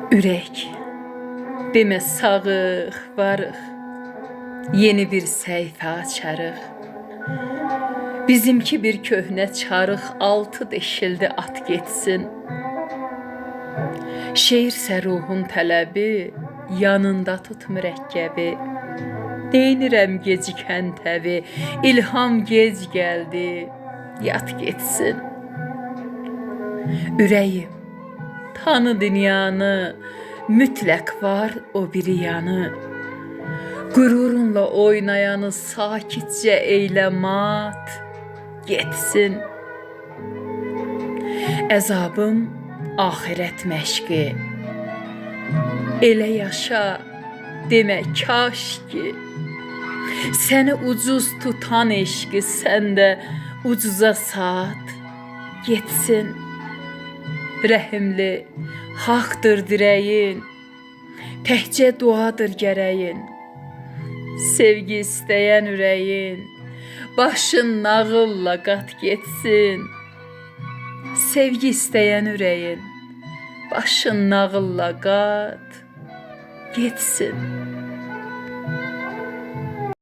Ürək, demə sağıq, varıq, yeni bir səhifə açarıq. Bizimki bir köhnə çarıq, altı deşildi at getsin. Şeirsə ruhun tələbi, yanında tut mürəkkəbi. Deyinirəm gecikən təvi, ilham gec gəldi, yat getsin. Ürəyim, tanı dünyanı, mütləq var o biri yanı. Qürurunla oynayanı sakitcə eylə mat, getsin. Əzabım axirət məşqi, elə yaşa, demə kaş ki. Səni ucuz tutan eşqi, səndə ucuza sat, getsin. Rəhimli, haqdır dirəyin, təkcə duadır gərəyin. Sevgi istəyən ürəyin, başın nağılla qat getsin. Sevgi istəyən ürəyin, başın nağılla qat getsin.